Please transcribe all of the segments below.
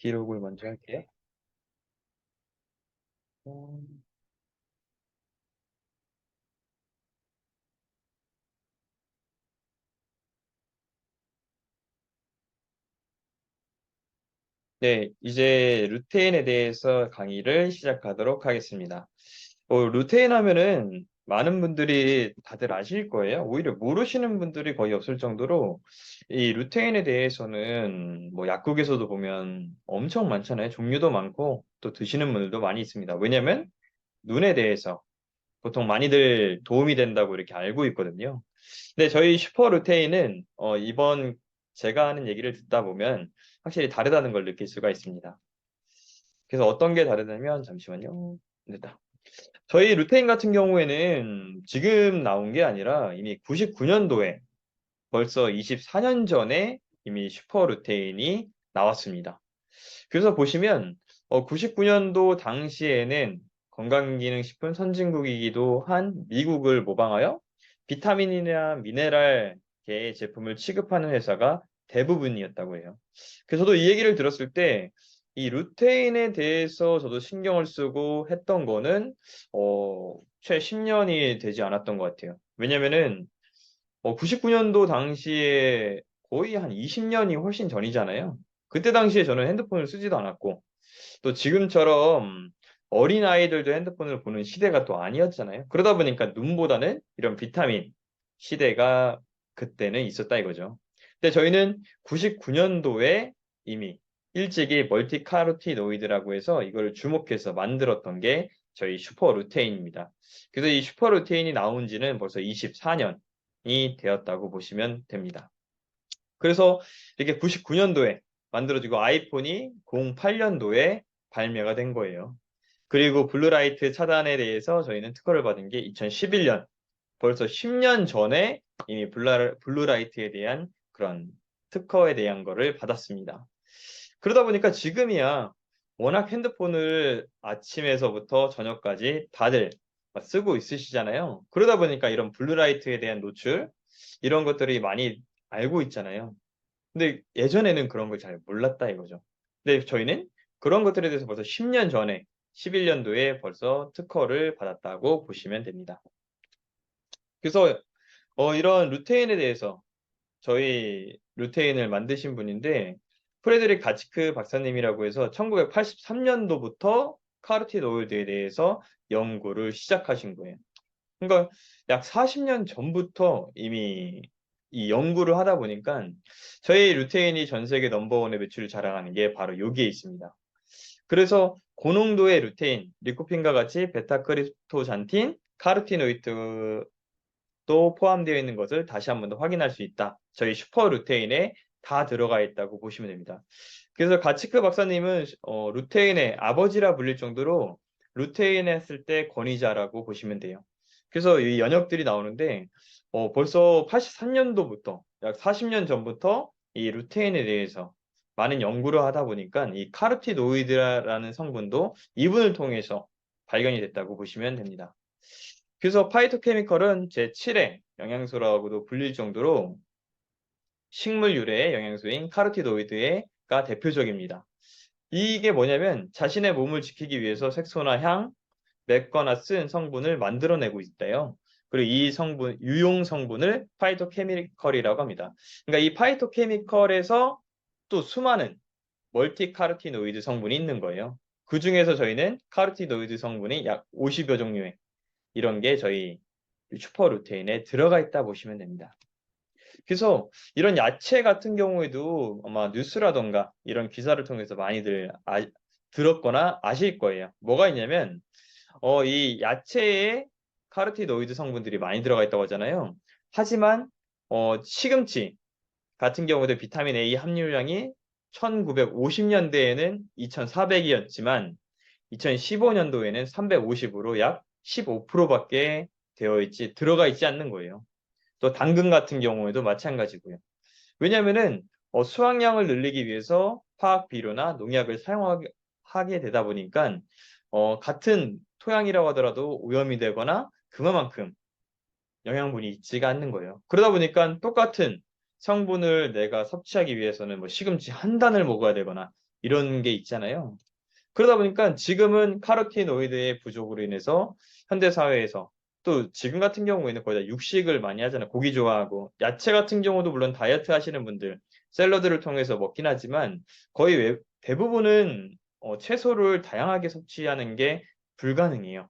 기록을 먼저 할게요. 어, 네, 이제 루테인에 대해서 강의를 시작하도록 하겠습니다. 루테인 하면은 많은 분들이 다들 아실 거예요. 오히려 모르시는 분들이 거의 없을 정도로 이 루테인에 대해서는 뭐 약국에서도 보면 엄청 많잖아요. 종류도 많고 또 드시는 분들도 많이 있습니다. 왜냐면 눈에 대해서 보통 많이들 도움이 된다고 이렇게 알고 있거든요. 근데 저희 슈퍼 루테인은 이번 제가 하는 얘기를 듣다 보면 확실히 다르다는 걸 느낄 수가 있습니다. 그래서 어떤 게 다르냐면 잠시만요. 됐다. 저희 루테인 같은 경우에는 지금 나온 게 아니라 이미 99년도에 벌써 24년 전에 이미 슈퍼 루테인이 나왔습니다. 그래서 보시면 99년도 당시에는 건강기능식품 선진국이기도 한 미국을 모방하여 비타민이나 미네랄계 제품을 취급하는 회사가 대부분이었다고 해요. 그래서 저도 이 얘기를 들었을 때 이 루테인에 대해서 저도 신경을 쓰고 했던 거는 최 10년이 되지 않았던 것 같아요. 왜냐면은 99년도 당시에 거의 한 20년이 훨씬 전이잖아요. 그때 당시에 저는 핸드폰을 쓰지도 않았고, 또 지금처럼 어린 아이들도 핸드폰을 보는 시대가 또 아니었잖아요. 그러다 보니까 눈보다는 이런 비타민 시대가 그때는 있었다 이거죠. 근데 저희는 99년도에 이미 일찍이 멀티카로티노이드라고 해서 이걸 주목해서 만들었던 게 저희 슈퍼루테인입니다. 그래서 이 슈퍼루테인이 나온 지는 벌써 24년이 되었다고 보시면 됩니다. 그래서 이렇게 99년도에 만들어지고 아이폰이 08년도에 발매가 된 거예요. 그리고 블루라이트 차단에 대해서 저희는 특허를 받은 게 2011년, 벌써 10년 전에 이미 블루라이트에 대한 그런 특허에 대한 거를 받았습니다. 그러다 보니까 지금이야 워낙 핸드폰을 아침에서부터 저녁까지 다들 쓰고 있으시잖아요. 그러다 보니까 이런 블루라이트에 대한 노출, 이런 것들이 많이 알고 있잖아요. 근데 예전에는 그런 걸 잘 몰랐다 이거죠. 근데 저희는 그런 것들에 대해서 벌써 10년 전에 11년도에 벌써 특허를 받았다고 보시면 됩니다. 그래서 이런 루테인에 대해서 저희 루테인을 만드신 분인데 프레드릭 가치크 박사님이라고 해서 1983년도부터 카르티드 오일에 대해서 연구를 시작하신 거예요. 그러니까 약 40년 전부터 이미 이 연구를 하다 보니까 저희 루테인이 전 세계 넘버원의 매출을 자랑하는 게 바로 여기에 있습니다. 그래서 고농도의 루테인, 리코핀과 같이 베타크립토잔틴, 카르티노이드도 포함되어 있는 것을 다시 한 번 더 확인할 수 있다. 저희 슈퍼 루테인에 다 들어가 있다고 보시면 됩니다. 그래서 가치크 박사님은 루테인의 아버지라 불릴 정도로 루테인 했을 때 권위자라고 보시면 돼요. 그래서 이 연역들이 나오는데 벌써 83년도부터 약 40년 전부터 이 루테인에 대해서 많은 연구를 하다 보니까 이 카르티노이드라는 성분도 이분을 통해서 발견이 됐다고 보시면 됩니다. 그래서 파이토케미컬은 제7의 영양소라고도 불릴 정도로 식물 유래의 영양소인 카르티노이드가 대표적입니다. 이게 뭐냐면 자신의 몸을 지키기 위해서 색소나 향, 맺거나 쓴 성분을 만들어내고 있대요. 그리고 이 성분, 유용 성분을 파이토케미컬이라고 합니다. 그러니까 이 파이토케미컬에서 또 수많은 멀티카르티노이드 성분이 있는 거예요. 그 중에서 저희는 카르티노이드 성분이 약 50여 종류의 이런 게 저희 슈퍼루테인에 들어가 있다 보시면 됩니다. 그래서 이런 야채 같은 경우에도 아마 뉴스라던가 이런 기사를 통해서 많이들 들었거나 아실 거예요. 뭐가 있냐면 이 야채에 카로티노이드 성분들이 많이 들어가 있다고 하잖아요. 하지만 시금치 같은 경우도 비타민 A 함유량이 1950년대에는 2400이었지만 2015년도에는 350으로 약 15%밖에 들어가 있지 않는 거예요. 또 당근 같은 경우에도 마찬가지고요. 왜냐하면은 수확량을 늘리기 위해서 화학 비료나 농약을 사용하게 되다 보니까 같은 토양이라고 하더라도 오염이 되거나 그만큼 영양분이 있지가 않는 거예요. 그러다 보니까 똑같은 성분을 내가 섭취하기 위해서는 뭐 시금치 한 단을 먹어야 되거나 이런 게 있잖아요. 그러다 보니까 지금은 카로티노이드의 부족으로 인해서 현대 사회에서 또 지금 같은 경우에는 거의 다 육식을 많이 하잖아요. 고기 좋아하고 야채 같은 경우도 물론 다이어트 하시는 분들 샐러드를 통해서 먹긴 하지만 거의 대부분은 채소를 다양하게 섭취하는 게 불가능해요.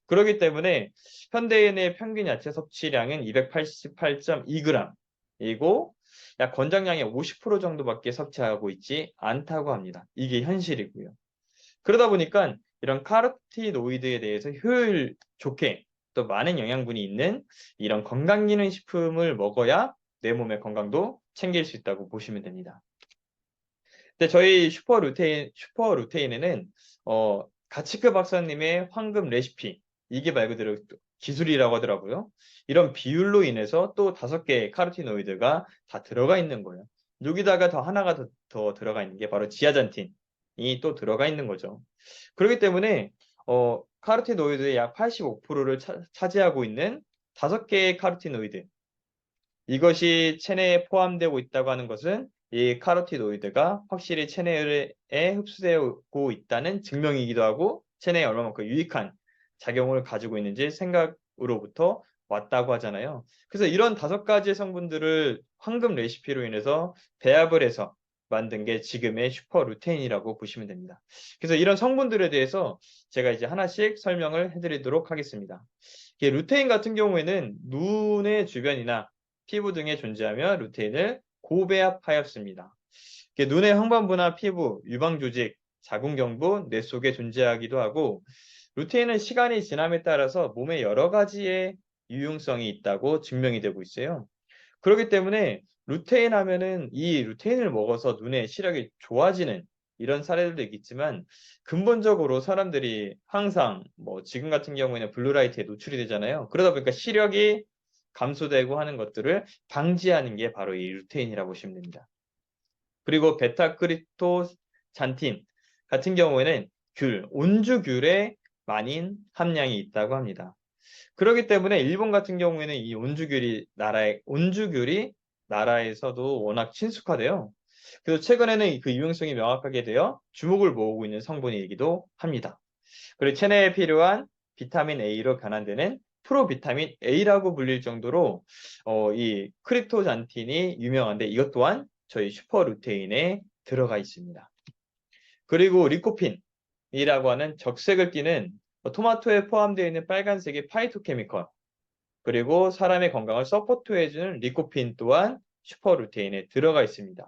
그렇기 때문에 현대인의 평균 야채 섭취량은 288.2g이고 약 권장량의 50% 정도밖에 섭취하고 있지 않다고 합니다. 이게 현실이고요. 그러다 보니까 이런 카로티노이드에 대해서 효율 좋게 또 많은 영양분이 있는 이런 건강기능식품을 먹어야 내 몸의 건강도 챙길 수 있다고 보시면 됩니다. 근데 저희 슈퍼루테인에는 가치크 박사님의 황금 레시피 이게 말 그대로 기술이라고 하더라고요. 이런 비율로 인해서 또 5개의 카로티노이드가 다 들어가 있는 거예요. 여기다가 더 하나가 더 들어가 있는 게 바로 지아잔틴이 또 들어가 있는 거죠. 그렇기 때문에 카로티노이드의 약 85%를 차지하고 있는 5개의 카로티노이드 이것이 체내에 포함되고 있다고 하는 것은 이 카로티노이드가 확실히 체내에 흡수되고 있다는 증명이기도 하고 체내에 얼마만큼 유익한 작용을 가지고 있는지 생각으로부터 왔다고 하잖아요. 그래서 이런 5가지 성분들을 황금 레시피로 인해서 배합을 해서 만든 게 지금의 슈퍼루테인이라고 보시면 됩니다. 그래서 이런 성분들에 대해서 제가 이제 하나씩 설명을 해드리도록 하겠습니다. 루테인 같은 경우에는 눈의 주변이나 피부 등에 존재하며 루테인을 고배합하였습니다. 눈의 황반부나 피부, 유방 조직, 자궁경부, 뇌 속에 존재하기도 하고 루테인은 시간이 지남에 따라서 몸에 여러 가지의 유용성이 있다고 증명이 되고 있어요. 그렇기 때문에 루테인 하면은 이 루테인을 먹어서 눈의 시력이 좋아지는 이런 사례들도 있겠지만 근본적으로 사람들이 항상 뭐 지금 같은 경우에는 블루라이트에 노출이 되잖아요. 그러다 보니까 시력이 감소되고 하는 것들을 방지하는 게 바로 이 루테인이라고 보시면 됩니다. 그리고 베타크리토잔틴 같은 경우에는 온주귤에 많은 함량이 있다고 합니다. 그렇기 때문에 일본 같은 경우에는 이 온주귤이 나라에서도 워낙 친숙하대요. 그래서 최근에는 그 유용성이 명확하게 되어 주목을 모으고 있는 성분이기도 합니다. 그리고 체내에 필요한 비타민 A로 변환되는 프로비타민 A라고 불릴 정도로 이 크립토잔틴이 유명한데 이것 또한 저희 슈퍼루테인에 들어가 있습니다. 그리고 리코핀이라고 하는 적색을 띠는 토마토에 포함되어 있는 빨간색의 파이토케미컬 그리고 사람의 건강을 서포트해주는 리코핀 또한 슈퍼루테인에 들어가 있습니다.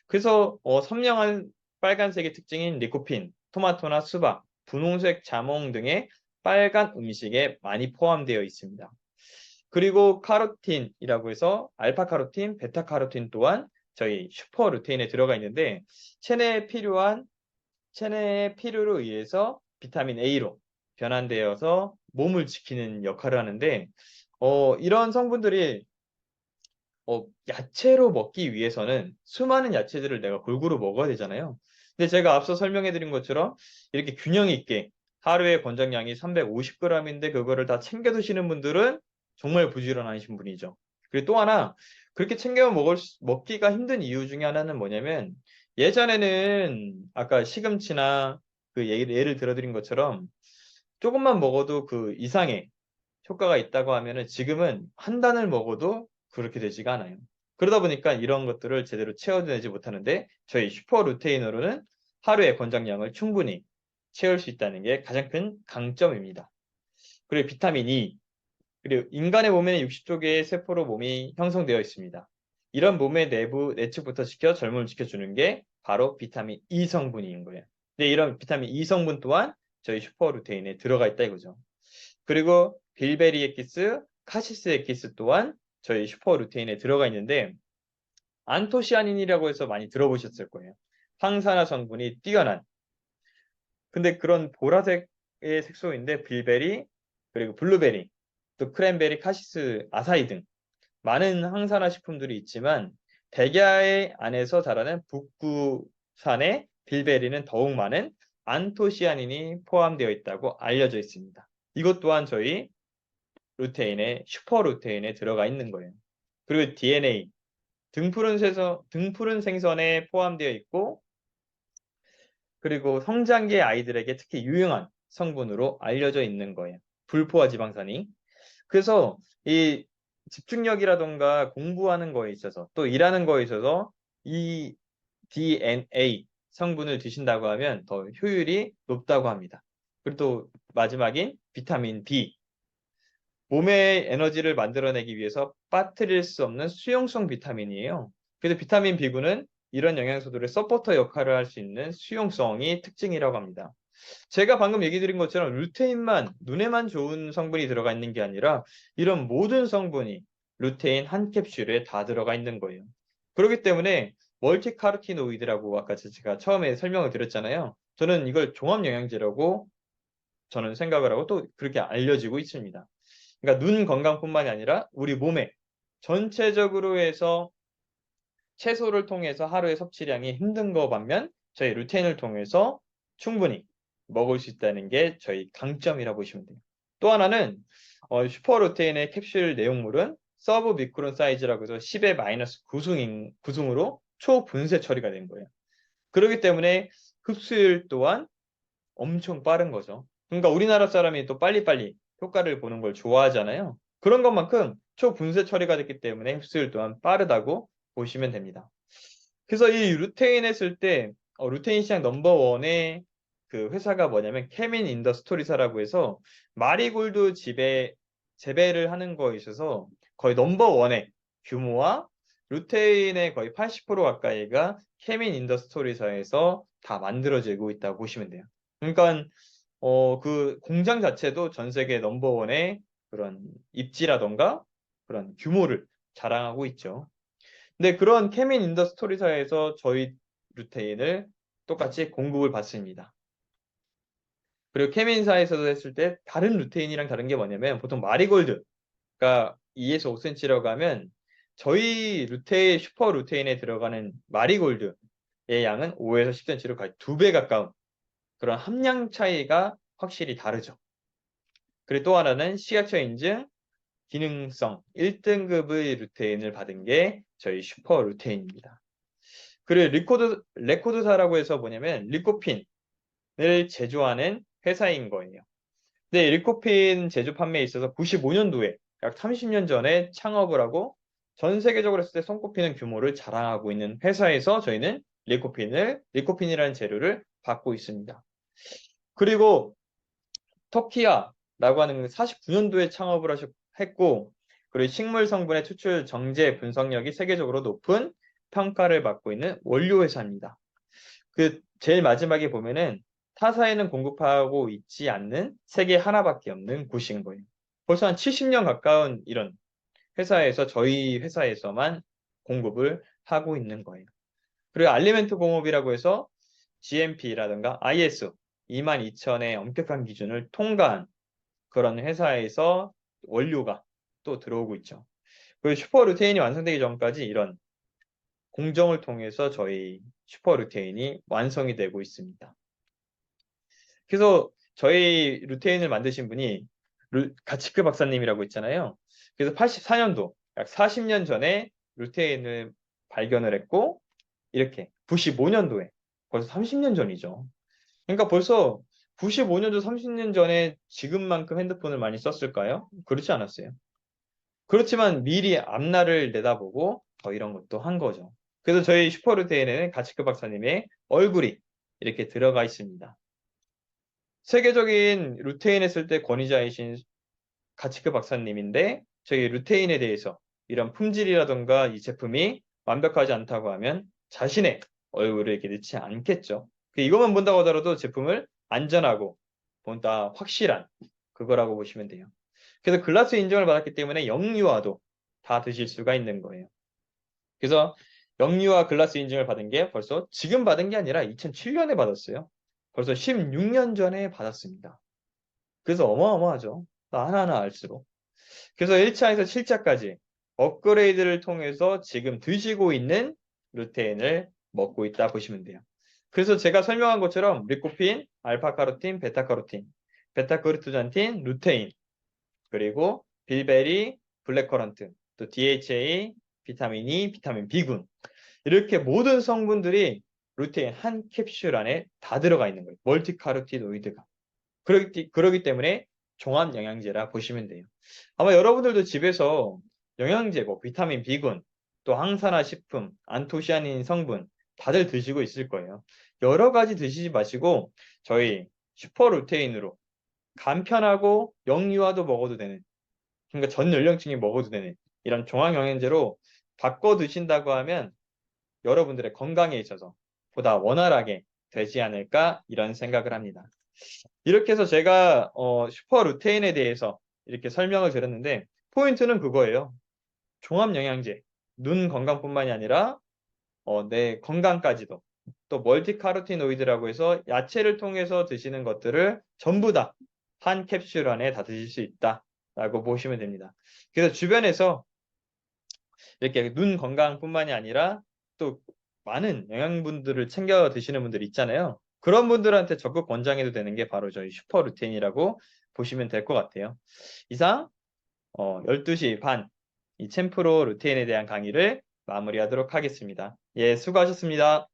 그래서 선명한 빨간색의 특징인 리코핀, 토마토나 수박, 분홍색 자몽 등의 빨간 음식에 많이 포함되어 있습니다. 그리고 카로틴이라고 해서 알파카로틴, 베타카로틴 또한 저희 슈퍼루테인에 들어가 있는데 체내에 필요로 의해서 비타민 A로 변환되어서 몸을 지키는 역할을 하는데 이런 성분들이 야채로 먹기 위해서는 수많은 야채들을 내가 골고루 먹어야 되잖아요. 근데 제가 앞서 설명해 드린 것처럼 이렇게 균형 있게 하루에 권장량이 350g인데 그거를 다 챙겨 드시는 분들은 정말 부지런하신 분이죠. 그리고 또 하나 그렇게 챙겨 먹기가 힘든 이유 중에 하나는 뭐냐면 예전에는 아까 시금치나 그 예를 들어드린 것처럼 조금만 먹어도 그 이상의 효과가 있다고 하면은 지금은 한 단을 먹어도 그렇게 되지가 않아요. 그러다 보니까 이런 것들을 제대로 채워내지 못하는데 저희 슈퍼루테인으로는 하루의 권장량을 충분히 채울 수 있다는 게 가장 큰 강점입니다. 그리고 비타민 E, 그리고 인간의 몸에는 60조 개의 세포로 몸이 형성되어 있습니다. 이런 몸의 내부 내측부터 지켜 젊음을 지켜주는 게 바로 비타민 E 성분인 거예요. 근데 이런 비타민 E 성분 또한 저희 슈퍼루테인에 들어가 있다 이거죠. 그리고 빌베리 엑기스, 카시스 엑기스 또한 저희 슈퍼루테인에 들어가 있는데 안토시아닌이라고 해서 많이 들어보셨을 거예요. 항산화 성분이 뛰어난 근데 그런 보라색의 색소인데 빌베리 그리고 블루베리 또 크랜베리, 카시스, 아사히 등 많은 항산화 식품들이 있지만 백야의 안에서 자라는 북부산의 빌베리는 더욱 많은 안토시아닌이 포함되어 있다고 알려져 있습니다. 이것 또한 저희 슈퍼루테인에 들어가 있는 거예요. 그리고 DNA, 등푸른 생선에 포함되어 있고 그리고 성장기 아이들에게 특히 유용한 성분으로 알려져 있는 거예요. 불포화 지방산이. 그래서 이 집중력이라던가 공부하는 거에 있어서 또 일하는 거에 있어서 이 DNA 성분을 드신다고 하면 더 효율이 높다고 합니다. 그리고 또 마지막인 비타민 B. 몸의 에너지를 만들어내기 위해서 빠뜨릴 수 없는 수용성 비타민이에요. 그래서 비타민 B군은 이런 영양소들의 서포터 역할을 할 수 있는 수용성이 특징이라고 합니다. 제가 방금 얘기 드린 것처럼 루테인만 눈에만 좋은 성분이 들어가 있는 게 아니라 이런 모든 성분이 루테인 한 캡슐에 다 들어가 있는 거예요. 그렇기 때문에 멀티카로티노이드라고 아까 제가 처음에 설명을 드렸잖아요. 저는 이걸 종합영양제라고 저는 생각을 하고 또 그렇게 알려지고 있습니다. 그러니까 눈 건강뿐만이 아니라 우리 몸에 전체적으로 해서 채소를 통해서 하루의 섭취량이 힘든 거 반면 저희 루테인을 통해서 충분히 먹을 수 있다는 게 저희 강점이라고 보시면 돼요. 또 하나는 슈퍼루테인의 캡슐 내용물은 서브 미크론 사이즈라고 해서 10의 마이너스 9승으로 초분쇄 처리가 된 거예요. 그렇기 때문에 흡수율 또한 엄청 빠른 거죠. 그러니까 우리나라 사람이 또 빨리빨리 효과를 보는 걸 좋아하잖아요. 그런 것만큼 초분쇄 처리가 됐기 때문에 흡수율 또한 빠르다고 보시면 됩니다. 그래서 이 루테인 했을 때 루테인 시장 넘버원의 그 회사가 뭐냐면 케민 인더스토리사라고 해서 마리골드 재배를 하는 거에 있어서 거의 넘버원의 규모와 루테인의 거의 80% 가까이가 케민 인더스토리사에서 다 만들어지고 있다고 보시면 돼요. 그러니까 그 공장 자체도 전 세계 넘버원의 그런 입지라던가 그런 규모를 자랑하고 있죠. 근데 그런 케민 인더스토리사에서 저희 루테인을 똑같이 공급을 받습니다. 그리고 케민사에서도 했을 때 다른 루테인이랑 다른 게 뭐냐면 보통 마리골드가 2에서 5cm라고 하면 저희 루테인 슈퍼 루테인에 들어가는 마리골드의 양은 5에서 10cm로 거의 2배 가까운 그런 함량 차이가 확실히 다르죠. 그리고 또 하나는 식약처 인증 기능성 1등급의 루테인을 받은 게 저희 슈퍼 루테인입니다. 그리고 레코드사라고 해서 뭐냐면 리코핀을 제조하는 회사인 거예요. 근데 리코핀 제조 판매에 있어서 95년도에 약 30년 전에 창업을 하고 전 세계적으로 했을 때 손꼽히는 규모를 자랑하고 있는 회사에서 저희는 리코핀이라는 재료를 받고 있습니다. 그리고 터키아라고 하는 49년도에 창업을 했고 그리고 식물 성분의 추출 정제 분석력이 세계적으로 높은 평가를 받고 있는 원료 회사입니다. 그 제일 마지막에 보면은 타사에는 공급하고 있지 않는 세계 하나밖에 없는 곳인 거예요. 벌써 한 70년 가까운 이런 회사에서 저희 회사에서만 공급을 하고 있는 거예요. 그리고 알리멘트 공업이라고 해서 GMP라든가 IS 22000의 엄격한 기준을 통과한 그런 회사에서 원료가 또 들어오고 있죠. 그리고 슈퍼루테인이 완성되기 전까지 이런 공정을 통해서 저희 슈퍼루테인이 완성이 되고 있습니다. 그래서 저희 루테인을 만드신 분이 가치크 박사님이라고 있잖아요. 그래서 84년도, 약 40년 전에 루테인을 발견을 했고, 이렇게 95년도에, 벌써 30년 전이죠. 그러니까 벌써 95년도 30년 전에 지금만큼 핸드폰을 많이 썼을까요? 그렇지 않았어요. 그렇지만 미리 앞날을 내다보고 더 이런 것도 한 거죠. 그래서 저희 슈퍼루테인에는 가치크 박사님의 얼굴이 이렇게 들어가 있습니다. 세계적인 루테인 했을 때 권위자이신 가치크 박사님인데 저희 루테인에 대해서 이런 품질이라던가 이 제품이 완벽하지 않다고 하면 자신의 얼굴을 이렇게 넣지 않겠죠. 이것만 본다고 하더라도 제품을 안전하고 보다 확실한 그거라고 보시면 돼요. 그래서 글라스 인증을 받았기 때문에 영유아도 다 드실 수가 있는 거예요. 그래서 영유아 글라스 인증을 받은 게 벌써 지금 받은 게 아니라 2007년에 받았어요. 벌써 16년 전에 받았습니다. 그래서 어마어마하죠. 하나하나 알수록. 그래서 1차에서 7차까지 업그레이드를 통해서 지금 드시고 있는 루테인을 먹고 있다 보시면 돼요. 그래서 제가 설명한 것처럼 리코핀, 알파카로틴, 베타카로틴, 베타그루트잔틴, 루테인, 그리고 빌베리, 블랙커런트, 또 DHA, 비타민 E, 비타민 B군 이렇게 모든 성분들이 루테인 한 캡슐 안에 다 들어가 있는 거예요. 멀티카로티노이드가. 그러기 때문에 종합 영양제라 보시면 돼요. 아마 여러분들도 집에서 영양제, 뭐 비타민 B군, 또 항산화 식품, 안토시아닌 성분 다들 드시고 있을 거예요. 여러 가지 드시지 마시고 저희 슈퍼루테인으로 간편하고 영유아도 먹어도 되는, 그러니까 전 연령층이 먹어도 되는 이런 종합 영양제로 바꿔 드신다고 하면 여러분들의 건강에 있어서 보다 원활하게 되지 않을까 이런 생각을 합니다. 이렇게 해서 제가 슈퍼루테인에 대해서 이렇게 설명을 드렸는데 포인트는 그거예요. 종합 영양제, 눈 건강뿐만이 아니라 내 건강까지도, 또 멀티카로티노이드라고 해서 야채를 통해서 드시는 것들을 전부 다 한 캡슐 안에 다 드실 수 있다라고 보시면 됩니다. 그래서 주변에서 이렇게 눈 건강뿐만이 아니라 또 많은 영양분들을 챙겨 드시는 분들 있잖아요. 그런 분들한테 적극 권장해도 되는 게 바로 저희 슈퍼루테인이라고 보시면 될 것 같아요. 이상 12시 반 이 챔프로 루테인에 대한 강의를 마무리하도록 하겠습니다. 예, 수고하셨습니다.